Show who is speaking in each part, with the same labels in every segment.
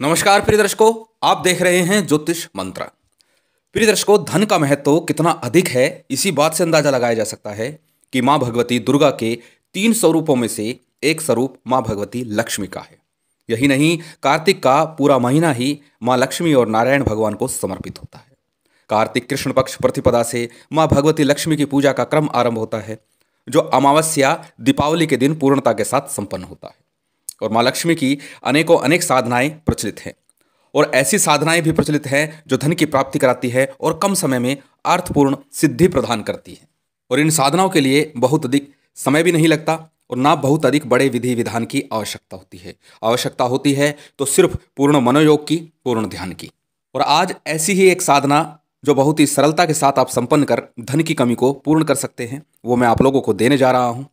Speaker 1: नमस्कार प्रिय दर्शकों, आप देख रहे हैं ज्योतिष मंत्र। प्रिय दर्शकों, धन का महत्व कितना अधिक है इसी बात से अंदाजा लगाया जा सकता है कि मां भगवती दुर्गा के 3 स्वरूपों में से एक स्वरूप मां भगवती लक्ष्मी का है। यही नहीं, कार्तिक का पूरा महीना ही मां लक्ष्मी और नारायण भगवान को समर्पित होता है। कार्तिक कृष्ण पक्ष प्रतिपदा से मां भगवती लक्ष्मी की पूजा का क्रम आरंभ होता है, जो अमावस्या दीपावली के दिन पूर्णता के साथ संपन्न होता है। और मां लक्ष्मी की अनेकों अनेक साधनाएं प्रचलित हैं, और ऐसी साधनाएं भी प्रचलित हैं जो धन की प्राप्ति कराती है और कम समय में अर्थपूर्ण सिद्धि प्रदान करती है। और इन साधनाओं के लिए बहुत अधिक समय भी नहीं लगता और ना बहुत अधिक बड़े विधि विधान की आवश्यकता होती है। आवश्यकता होती है तो सिर्फ पूर्ण मनोयोग की, पूर्ण ध्यान की। और आज ऐसी ही एक साधना जो बहुत ही सरलता के साथ आप संपन्न कर धन की कमी को पूर्ण कर सकते हैं, वो मैं आप लोगों को देने जा रहा हूँ।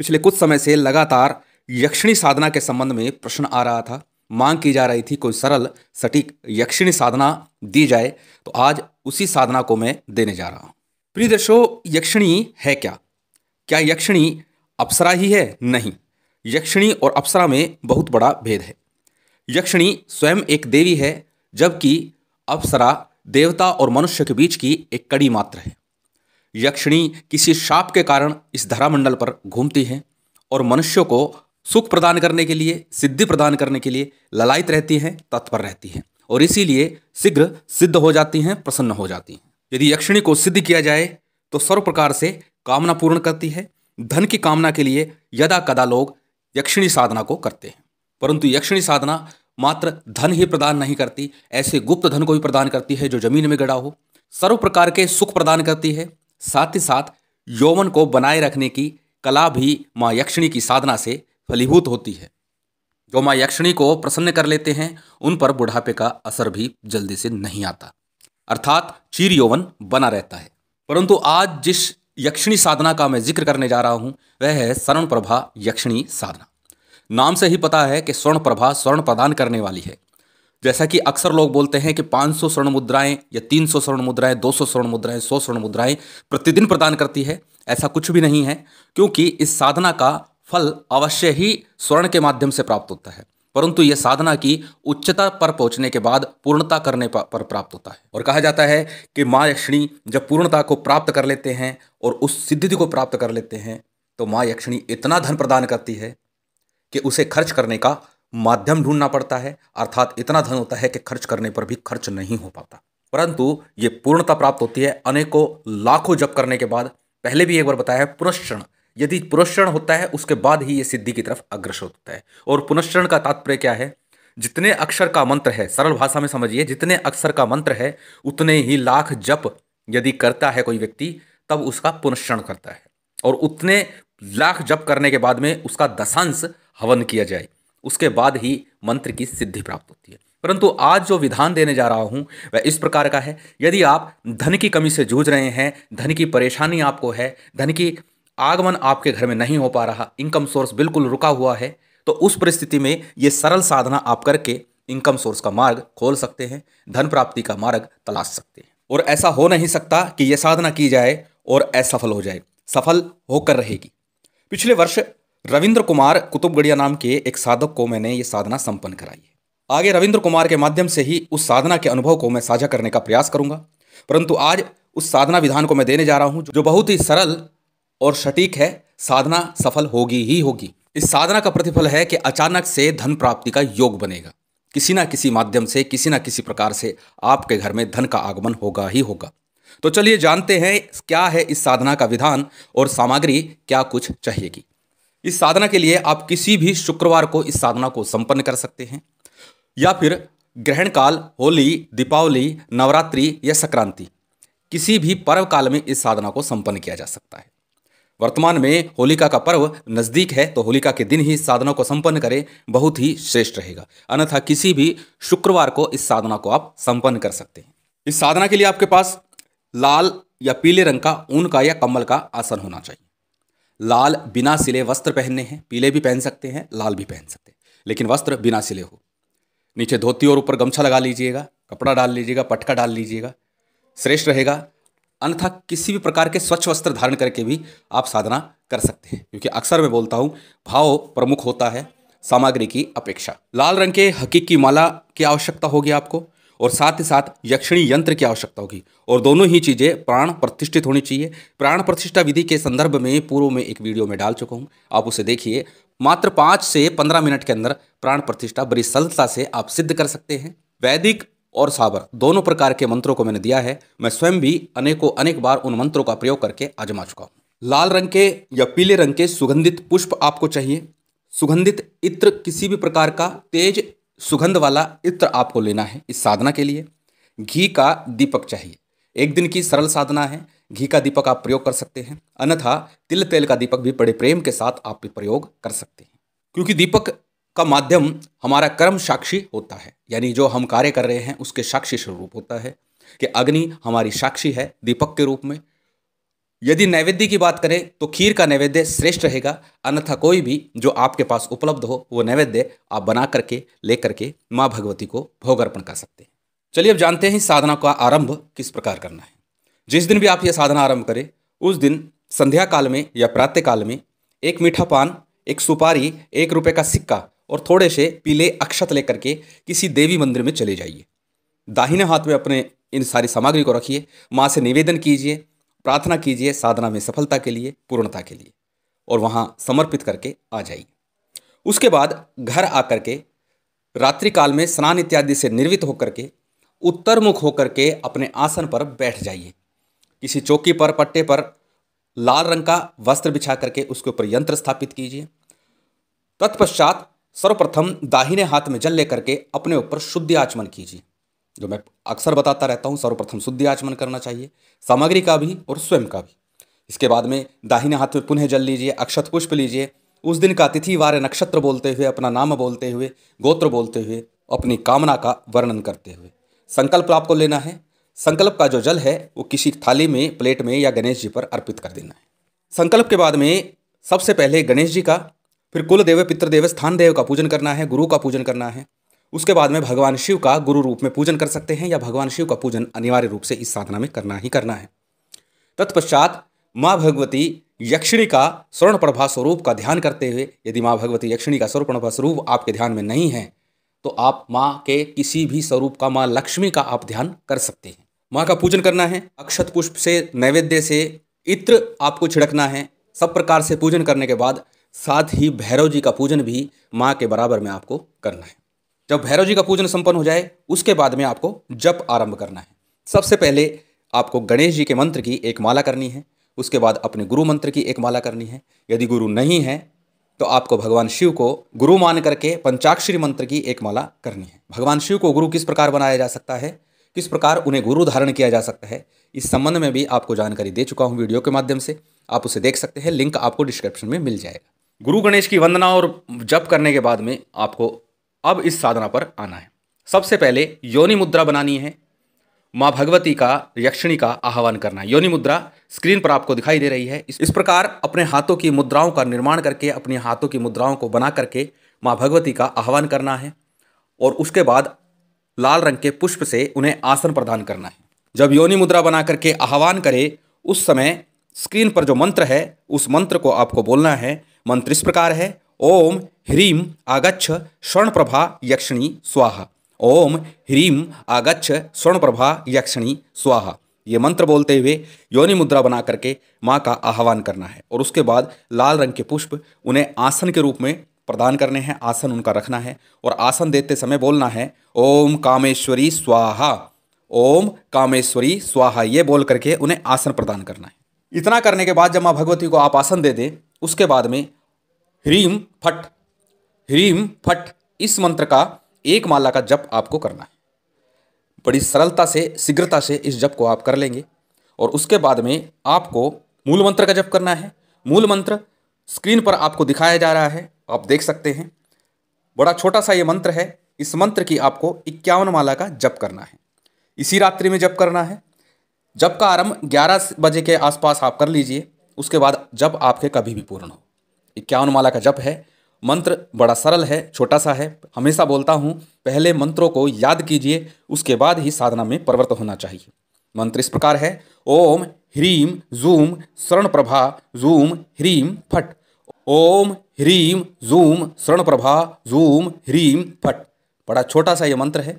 Speaker 1: पिछले कुछ समय से लगातार यक्षिणी साधना के संबंध में प्रश्न आ रहा था, मांग की जा रही थी कोई सरल सटीक यक्षिणी साधना दी जाए, तो आज उसी साधना को मैं देने जा रहा हूं। प्रिय दर्शकों, यक्षिणी है क्या? क्या यक्षिणी अप्सरा ही है? नहीं, यक्षिणी और अप्सरा में बहुत बड़ा भेद है। यक्षिणी स्वयं एक देवी है, जबकि अप्सरा देवता और मनुष्य के बीच की एक कड़ी मात्र है। यक्षिणी किसी शाप के कारण इस धरामंडल पर घूमती है और मनुष्यों को सुख प्रदान करने के लिए, सिद्धि प्रदान करने के लिए ललायित रहती हैं, तत्पर रहती हैं, और इसीलिए शीघ्र सिद्ध हो जाती हैं, प्रसन्न हो जाती हैं। यदि यक्षिणी को सिद्ध किया जाए तो सर्व प्रकार से कामना पूर्ण करती है। धन की कामना के लिए यदा कदा लोग यक्षिणी साधना को करते हैं, परंतु यक्षिणी साधना मात्र धन ही प्रदान नहीं करती, ऐसे गुप्त धन को भी प्रदान करती है जो जमीन में गड़ा हो। सर्व प्रकार के सुख प्रदान करती है, साथ ही साथ यौवन को बनाए रखने की कला भी माँ यक्षिणी की साधना से फलीभूत होती है। जो माँ यक्षिणी को प्रसन्न कर लेते हैं उन पर बुढ़ापे का असर भी जल्दी से नहीं आता, अर्थात चीर यौवन बना रहता है। परंतु आज जिस यक्षिणी साधना का मैं जिक्र करने जा रहा हूं वह है स्वर्ण प्रभा यक्षिणी साधना। नाम से ही पता है कि स्वर्ण प्रभा स्वर्ण प्रदान करने वाली है। जैसा कि अक्सर लोग बोलते हैं कि 500 स्वर्ण मुद्राएं या 300 स्वर्ण मुद्राएं, 200 स्वर्ण मुद्राएं, 100 स्वर्ण मुद्राएं प्रतिदिन प्रदान करती है। ऐसा कुछ भी नहीं है, क्योंकि इस साधना का फल अवश्य ही स्वर्ण के माध्यम से प्राप्त होता है, परंतु यह साधना की उच्चता पर पहुंचने के बाद पूर्णता करने पर प्राप्त होता है। और कहा जाता है कि माँ यक्षिणी जब पूर्णता को प्राप्त कर लेते हैं और उस सिद्धि को प्राप्त कर लेते हैं तो माँ यक्षिणी इतना धन प्रदान करती है कि उसे खर्च करने का माध्यम ढूंढना पड़ता है, अर्थात इतना धन होता है कि खर्च करने पर भी खर्च नहीं हो पाता। परंतु ये पूर्णता प्राप्त होती है अनेकों लाखों जप करने के बाद। पहले भी एक बार बताया है, पुनश्चरण, यदि पुनश्चरण होता है उसके बाद ही ये सिद्धि की तरफ अग्रसर होता है। और पुनश्चरण का तात्पर्य क्या है? जितने अक्षर का मंत्र है, सरल भाषा में समझिए, जितने अक्षर का मंत्र है उतने ही लाख जप यदि करता है कोई व्यक्ति तब उसका पुनश्चरण करता है, और उतने लाख जप करने के बाद में उसका दशांश हवन किया जाए, उसके बाद ही मंत्र की सिद्धि प्राप्त होती है। परंतु आज जो विधान देने जा रहा हूं वह इस प्रकार का है। यदि आप धन की कमी से जूझ रहे हैं, धन की परेशानी आपको है, धन की आगमन आपके घर में नहीं हो पा रहा, इनकम सोर्स बिल्कुल रुका हुआ है, तो उस परिस्थिति में ये सरल साधना आप करके इनकम सोर्स का मार्ग खोल सकते हैं, धन प्राप्ति का मार्ग तलाश सकते हैं। और ऐसा हो नहीं सकता कि यह साधना की जाए और असफल हो जाए, सफल होकर रहेगी। पिछले वर्ष रविंद्र कुमार कुतुबगढ़िया नाम के एक साधक को मैंने ये साधना संपन्न कराई है। आगे रविंद्र कुमार के माध्यम से ही उस साधना के अनुभव को मैं साझा करने का प्रयास करूंगा, परंतु आज उस साधना विधान को मैं देने जा रहा हूं जो बहुत ही सरल और सटीक है। साधना सफल होगी ही होगी। इस साधना का प्रतिफल है कि अचानक से धन प्राप्ति का योग बनेगा, किसी ना किसी माध्यम से, किसी ना किसी प्रकार से आपके घर में धन का आगमन होगा ही होगा। तो चलिए जानते हैं क्या है इस साधना का विधान और सामग्री क्या कुछ चाहिएगी। इस साधना के लिए आप किसी भी शुक्रवार को इस साधना को संपन्न कर सकते हैं, या फिर ग्रहण काल, होली, दीपावली, नवरात्रि या संक्रांति, किसी भी पर्व काल में इस साधना को संपन्न किया जा सकता है। वर्तमान में होलिका का पर्व नजदीक है तो होलिका के दिन ही इस साधना को संपन्न करें, बहुत ही श्रेष्ठ रहेगा। अन्यथा किसी भी शुक्रवार को इस साधना को आप संपन्न कर सकते हैं। इस साधना के लिए आपके पास लाल या पीले रंग का ऊन का या कम्बल का आसन होना चाहिए। लाल बिना सिले वस्त्र पहनने हैं, पीले भी पहन सकते हैं, लाल भी पहन सकते हैं, लेकिन वस्त्र बिना सिले हो। नीचे धोती और ऊपर गमछा लगा लीजिएगा, कपड़ा डाल लीजिएगा, पटका डाल लीजिएगा, श्रेष्ठ रहेगा। अन्यथा किसी भी प्रकार के स्वच्छ वस्त्र धारण करके भी आप साधना कर सकते हैं, क्योंकि अक्सर मैं बोलता हूँ भाव प्रमुख होता है, सामग्री की अपेक्षा। लाल रंग के हकीक की माला की आवश्यकता होगी आपको, और साथ ही साथ यक्षिणी यंत्र की आवश्यकता होगी, और दोनों ही चीज़ें प्राण प्रतिष्ठित होनी चाहिए। प्राण प्रतिष्ठा विधि के संदर्भ में पूर्व में एक वीडियो में डाल चुका हूँ, आप उसे देखिए। मात्र 5 से 15 मिनट के अंदर प्राण प्रतिष्ठा बड़ी सरलता से आप सिद्ध कर सकते हैं। वैदिक और साबर दोनों प्रकार के मंत्रों को मैंने दिया है, मैं स्वयं भी अनेक बार उन मंत्रों का प्रयोग करके आजमा चुका हूँ। लाल रंग के या पीले रंग के सुगंधित पुष्प आपको चाहिए। सुगंधित इत्र, किसी भी प्रकार का तेज सुगंध वाला इत्र आपको लेना है इस साधना के लिए। घी का दीपक चाहिए, एक दिन की सरल साधना है, घी का दीपक आप प्रयोग कर सकते हैं, अन्यथा तिल तेल का दीपक भी बड़े प्रेम के साथ आप प्रयोग कर सकते हैं, क्योंकि दीपक का माध्यम हमारा कर्म साक्षी होता है, यानी जो हम कार्य कर रहे हैं उसके साक्षी स्वरूप होता है कि अग्नि हमारी साक्षी है दीपक के रूप में। यदि नैवेद्य की बात करें तो खीर का नैवेद्य श्रेष्ठ रहेगा, अन्यथा कोई भी जो आपके पास उपलब्ध हो वो नैवेद्य आप बना करके ले करके माँ भगवती को भोग अर्पण कर सकते हैं। चलिए अब जानते हैं इस साधना का आरंभ किस प्रकार करना है। जिस दिन भी आप यह साधना आरंभ करें उस दिन संध्या काल में या प्रातः काल में एक मीठा पान, एक सुपारी, 1 रुपये का सिक्का और थोड़े से पीले अक्षत लेकर के किसी देवी मंदिर में चले जाइए। दाहिने हाथ में अपने इन सारी सामग्री को रखिए, माँ से निवेदन कीजिए, प्रार्थना कीजिए साधना में सफलता के लिए, पूर्णता के लिए, और वहाँ समर्पित करके आ जाइए। उसके बाद घर आकर के रात्रि काल में स्नान इत्यादि से निर्वित होकर के उत्तर मुख होकर के अपने आसन पर बैठ जाइए। किसी चौकी पर, पट्टे पर लाल रंग का वस्त्र बिछा करके उसके ऊपर यंत्र स्थापित कीजिए। तत्पश्चात सर्वप्रथम दाहिने हाथ में जल लेकर के अपने ऊपर शुद्धि आचमन कीजिए। जो मैं अक्सर बताता रहता हूँ, सर्वप्रथम शुद्धि आचमन करना चाहिए, सामग्री का भी और स्वयं का भी। इसके बाद में दाहिने हाथ में पुनः जल लीजिए, अक्षत पुष्प लीजिए। उस दिन का तिथि वार नक्षत्र बोलते हुए, अपना नाम बोलते हुए, गोत्र बोलते हुए, अपनी कामना का वर्णन करते हुए संकल्प आपको लेना है। संकल्प का जो जल है वो किसी थाली में, प्लेट में या गणेश जी पर अर्पित कर देना है। संकल्प के बाद में सबसे पहले गणेश जी का, फिर कुल देव, पितृदेव, स्थान देव का पूजन करना है, गुरु का पूजन करना है। उसके बाद में भगवान शिव का गुरु रूप में पूजन कर सकते हैं, या भगवान शिव का पूजन अनिवार्य रूप से इस साधना में करना ही करना है। तत्पश्चात माँ भगवती यक्षिणी का स्वर्ण प्रभा स्वरूप का ध्यान करते हुए, यदि माँ भगवती यक्षिणी का स्वर्ण प्रभा स्वरूप आपके ध्यान में नहीं है तो आप माँ के किसी भी स्वरूप का, माँ लक्ष्मी का आप ध्यान कर सकते हैं। माँ का पूजन करना है, अक्षत पुष्प से, नैवेद्य से, इत्र आपको छिड़कना है। सब प्रकार से पूजन करने के बाद साथ ही भैरव जी का पूजन भी माँ के बराबर में आपको करना है। जब भैरव जी का पूजन संपन्न हो जाए उसके बाद में आपको जप आरंभ करना है। सबसे पहले आपको गणेश जी के मंत्र की एक माला करनी है, उसके बाद अपने गुरु मंत्र की एक माला करनी है। यदि गुरु नहीं है तो आपको भगवान शिव को गुरु मान करके पंचाक्षरी मंत्र की एक माला करनी है। भगवान शिव को गुरु किस प्रकार बनाया जा सकता है, किस प्रकार उन्हें गुरु धारण किया जा सकता है, इस संबंध में भी आपको जानकारी दे चुका हूँ वीडियो के माध्यम से, आप उसे देख सकते हैं, लिंक आपको डिस्क्रिप्शन में मिल जाएगा। गुरु गणेश की वंदना और जप करने के बाद में आपको अब इस साधना पर आना है। सबसे पहले योनि मुद्रा बनानी है, माँ भगवती का, यक्षिणी का आह्वान करना है। योनि मुद्रा स्क्रीन पर आपको दिखाई दे रही है। इस प्रकार अपने हाथों की मुद्राओं का निर्माण करके, अपने हाथों की मुद्राओं को बना करके माँ भगवती का आह्वान करना है, और उसके बाद लाल रंग के पुष्प से उन्हें आसन प्रदान करना है। जब योनि मुद्रा बना करके आह्वान करे उस समय स्क्रीन पर जो मंत्र है उस मंत्र को आपको बोलना है। मंत्र इस प्रकार है, ओम ह्रीम आगच्छ स्वर्णप्रभा यक्षिणी स्वाहा। ओम ह्रीम आगच्छ स्वर्णप्रभा यक्षिणी स्वाहा। ये मंत्र बोलते हुए योनि मुद्रा बना करके माँ का आह्वान करना है, और उसके बाद लाल रंग के पुष्प उन्हें आसन के रूप में प्रदान करने हैं, आसन उनका रखना है, और आसन देते समय बोलना है ओम कामेश्वरी स्वाहा, ओम कामेश्वरी स्वाहा, ये बोल करके उन्हें आसन प्रदान करना है। इतना करने के बाद जब माँ भगवती को आप आसन दे दें उसके बाद में ह्रीम फट, ह्रीम फट इस मंत्र का एक माला का जप आपको करना है। बड़ी सरलता से, शीघ्रता से इस जप को आप कर लेंगे, और उसके बाद में आपको मूल मंत्र का जप करना है। मूल मंत्र स्क्रीन पर आपको दिखाया जा रहा है, आप देख सकते हैं, बड़ा छोटा सा ये मंत्र है। इस मंत्र की आपको 51 माला का जप करना है, इसी रात्रि में जप करना है। जप का आरंभ 11 बजे के आसपास आप कर लीजिए, उसके बाद जप आपके कभी भी पूर्ण हो। 51 माला का जप है। मंत्र बड़ा सरल है, छोटा सा है। हमेशा बोलता हूँ पहले मंत्रों को याद कीजिए, उसके बाद ही साधना में प्रवृत्त होना चाहिए। मंत्र इस प्रकार है, ओम ह्रीम जूम शरण प्रभा जूम ह्रीम फट। ओम ह्रीम जूम स्वर्णप्रभा जूम ह्रीम फट। बड़ा छोटा सा ये मंत्र है,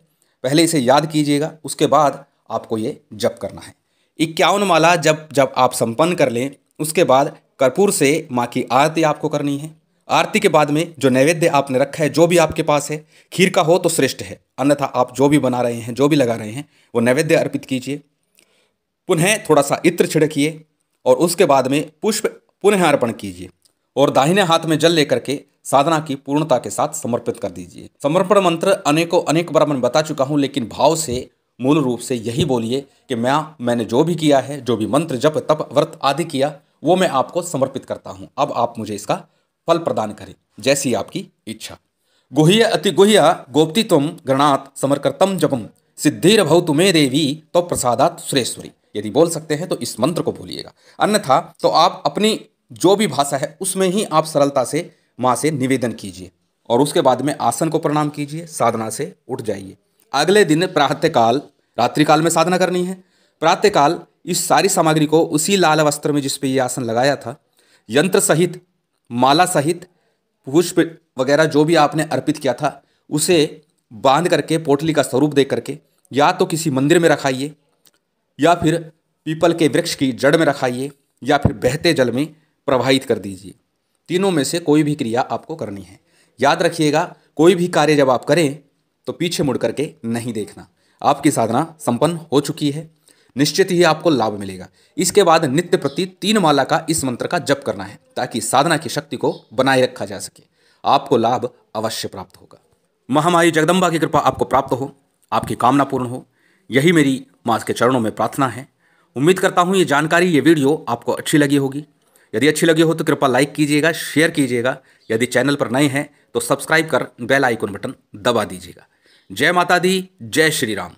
Speaker 1: पहले इसे याद कीजिएगा, उसके बाद आपको ये जप करना है। 51 माला जब जब आप संपन्न कर लें, उसके बाद कर्पूर से माँ की आरती आपको करनी है। आरती के बाद में जो नैवेद्य आपने रखा है, जो भी आपके पास है, खीर का हो तो श्रेष्ठ है, अन्यथा आप जो भी बना रहे हैं, जो भी लगा रहे हैं, वो नैवेद्य अर्पित कीजिए। पुनः थोड़ा सा इत्र छिड़किए और उसके बाद में पुष्प पुनः अर्पण कीजिए और दाहिने हाथ में जल लेकर के साधना की पूर्णता के साथ समर्पित कर दीजिए। समर्पण मंत्र अनेक बार मैं बता चुका हूँ, लेकिन भाव से मूल रूप से यही बोलिए कि मैंने जो भी किया है, जो भी मंत्र जप तप व्रत आदि किया, वो मैं आपको समर्पित करता हूँ। अब आप मुझे इसका फल प्रदान करें, जैसी आपकी इच्छा। गुह्य अति गुह्य गोप्ति तुम गृणात समरकर्तम जपम सिद्धिर भवतु मे देवी तो प्रसादात सुरेश्वरी। यदि बोल सकते हैं तो इस मंत्र को बोलिएगा, अन्यथा तो आप अपनी जो भी भाषा है उसमें ही आप सरलता से माँ से निवेदन कीजिए और उसके बाद में आसन को प्रणाम कीजिए, साधना से उठ जाइए। अगले दिन प्रातःकाल, रात्रिकाल में साधना करनी है। प्रातःकाल इस सारी सामग्री को उसी लाल वस्त्र में जिस पे ये आसन लगाया था, यंत्र सहित, माला सहित, पुष्प वगैरह जो भी आपने अर्पित किया था, उसे बांध करके पोटली का स्वरूप दे करके या तो किसी मंदिर में रखाइए, या फिर पीपल के वृक्ष की जड़ में रखाइए, या फिर बहते जल में प्रवाहित कर दीजिए। तीनों में से कोई भी क्रिया आपको करनी है। याद रखिएगा, कोई भी कार्य जब आप करें तो पीछे मुड़ करके नहीं देखना। आपकी साधना संपन्न हो चुकी है, निश्चित ही आपको लाभ मिलेगा। इसके बाद नित्य प्रति 3 माला का इस मंत्र का जप करना है, ताकि साधना की शक्ति को बनाए रखा जा सके। आपको लाभ अवश्य प्राप्त होगा। महामाई जगदम्बा की कृपा आपको प्राप्त हो, आपकी कामना पूर्ण हो, यही मेरी माँ के चरणों में प्रार्थना है। उम्मीद करता हूँ ये जानकारी, ये वीडियो आपको अच्छी लगी होगी। यदि अच्छी लगी हो तो कृपया लाइक कीजिएगा, शेयर कीजिएगा। यदि चैनल पर नए हैं तो सब्सक्राइब कर बेल आइकन बटन दबा दीजिएगा। जय माता दी, जय श्री राम।